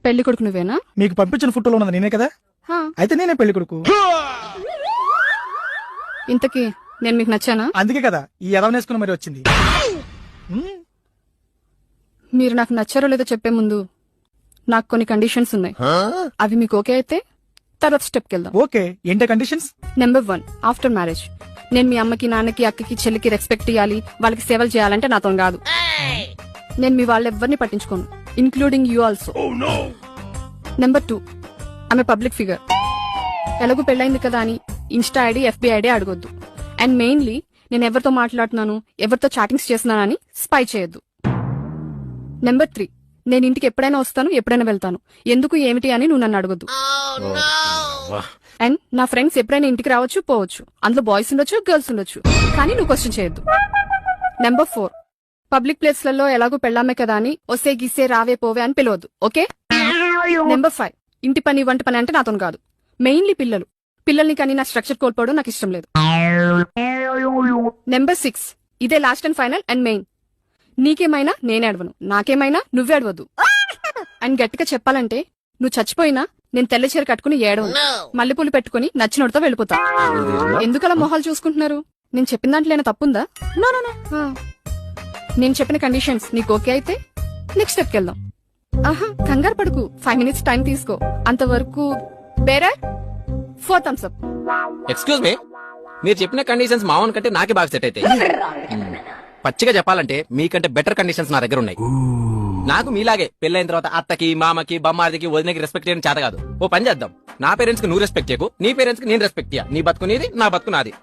పెళ్లి కొడుకు నువ్వేనా? మీకు పంపించిన ఫోటోలో ఉన్నది నేనే కదా, హా. అయితే నేనే పెళ్లి కొడుకు. ఇంతకీ నేను మీకు నచ్చానా? అందుకే కదా ఈ ఎదవనేసుకుని మరి వచ్చింది. మీరు నాకు నచ్చారో లేదో చెప్పే ముందు నాకు కొన్ని కండిషన్స్ ఉన్నాయి. అవి మీకు ఓకే అయితే తర్వాత స్టెప్కి వెళ్దాం. ఓకే, ఏంటి కండిషన్స్? నెంబర్ 1, ఆఫ్టర్ మ్యారేజ్ నేను మీ అమ్మకి, నాన్నకి, అక్కకి, చెల్లికి రెస్పెక్ట్ ఇవ్వాలి, వాళ్ళకి సేవలు చేయాలంటే నాతో కాదు. నేను మీ వాళ్ళెవ్వరిని పట్టించుకోను, ఇంక్లూడింగ్ యూ ఆల్సో. నెంబర్ 2, ఆమె పబ్లిక్ ఫిగర్. ఎలాగూ పెళ్ళైంది కదా అని ఇన్స్టా ఐడి, ఎఫ్బి ఐడి అడగొద్దు. అండ్ మెయిన్లీ నేను ఎవరితో మాట్లాడుతున్నాను, ఎవరితో చాటింగ్స్ చేస్తున్నానని స్పై చేయొద్దు. నెంబర్ 3, నేను ఇంటికి ఎప్పుడైనా వస్తాను, ఎప్పుడైనా వెళ్తాను, ఎందుకు ఏమిటి అని నువ్వు నన్ను అడగొద్దు. అండ్ నా ఫ్రెండ్స్ ఎప్పుడైనా ఇంటికి రావచ్చు, పోవచ్చు, అందులో బాయ్స్ ఉండొచ్చు, గర్ల్స్ ఉండొచ్చు, కానీ నువ్వు క్వశ్చన్ చేయొద్దు. నెంబర్ 4, పబ్లిక్ ప్లేస్లలో ఎలాగో పెళ్ళామే కదా అని ఒసే గిసే రావే పోవే అని పిలవద్దు. ఓకే? నెంబర్ 5, ఇంటి పని వంట పని అంటే నాతో కాదు. మెయిన్లీ పిల్లల్ని కానీ నా స్ట్రక్చర్ కోల్పోవడం నాకు ఇష్టం లేదు. నెంబర్ 6, ఇదే last and final and main, నీకేమైనా నేనే అడవను, నాకేమైనా నువ్వే అడవద్దు. అండ్ గట్టిగా చెప్పాలంటే నువ్వు చచ్చిపోయినా నేను తెల్ల చీర కట్టుకుని ఏడవను, మల్లెపూలు పెట్టుకుని నచ్చినోడితో వెళ్ళిపోతా. ఎందుకలా మొహాలు చూసుకుంటున్నారు? నేను చెప్పిన దాంట్లో ఏమైనా తప్పుందా? నేను చెప్పిన కండిషన్స్ నీకు ఓకే అయితే నెక్స్ట్ స్టెప్కి వెళ్దాం. ఆహా, కంగారు పడుకు, 5 minutes టైం తీసుకో. అంతవరకు బేరే 4 thumbs up. ఎక్స్క్యూజ్ మీ, మీరు చెప్పిన కండిషన్స్ మావన్ కంటే నాకే బాగా సెట్ అయితే. పచ్చిగా చెప్పాలంటే మీకంటే బెటర్ కండిషన్స్ నా దగ్గర ఉన్నాయి. నాకు మీలాగే పెళ్ళైన తర్వాత అత్తకి, మామకి, బొమ్మార్దికి, వదినకి రెస్పెక్ట్ చేయడం చేత కాదు. ఓ పని చేద్దాం, నా పేరెంట్స్ కి నువ్వు రెస్పెక్ట్ చేయకు, నీ పేరెంట్స్ కి నేను రెస్పెక్ట్ చేయ. నీ బతుకు నీది, నా బతుకు నాది.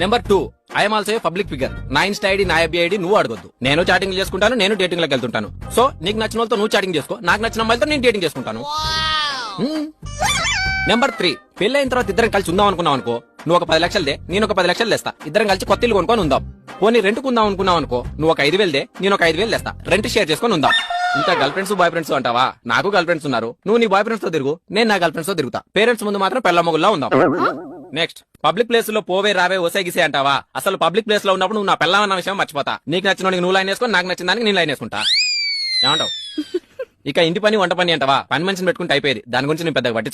Number 2, I'm also public figure. నా ఇన్స్టా ఐడి, నా ఎఫ్బి ఐడి నువ్వు అడగొద్దు. నేను చాటింగ్ చేసుకుంటాను, నేను డేటింగ్ లోకి వెళ్తుంటాను. సో నీకు నచ్చిన వాళ్ళతో నువ్వు చాటింగ్ చేసుకో, నాకు నచ్చిన అమ్మాయిలతో నేను డేటింగ్ చేసుకుంటాను. నెంబర్ 3, పెళ్ళైన తర్వాత ఇద్దరం కలిసి ఉందాం అనుకున్నావు అనుకో, నువ్వు ఒక 10 లక్షలు దే, నేను ఒక 10 లక్షలు తెస్తా, ఇద్దరం కలిసి కొత్త ఇల్లు కొనుక్కొని ఉందాం. పోనీ రెంట్ కుందాం అనుకున్నావు అనుకో, నువ్వు ఒక 5,000 దే, నేను ఒక 5,000 తెస్తా, రెంట్ షేర్ చేసుకొని ఉందాం. ఇంకా గర్ల్ ఫ్రెండ్స్, బాయ్ ఫ్రెండ్స్ అంటావా? నాకు గర్ల్ ఫ్రెండ్స్ ఉన్నారు, నువ్వు నీ బాయ్ ఫ్రెండ్స్ తో తిరుగు, నేను నా గర్ల్ ఫ్రెండ్స్ తో తిరుగుతా. పేరెంట్స్ ముందు మాత్రం పెళ్ళ మొగుల్లా ఉందాం. నెక్స్ట్, పబ్లిక్ ప్లేస్ లో పోవే రావే ఒసే గిసే అంటావా? అసలు పబ్లిక్ ప్లేస్ లో ఉన్నప్పుడు నువ్వు నా పెళ్ళమన్న విషయం మర్చిపోతా. నీకు నచ్చిన నువ్వు లైన్ వేసుకొని, నాకు నచ్చిన దానికి నేను లైన్ వేసుకుంటా. ఏమంటావు? ఇక ఇంటి పని వంట పని అంటావా? పని మనిషిని పెట్టుకుంటే అయిపోయేది, దాని గురించి నేను పెద్దగా పట్టించుకోను.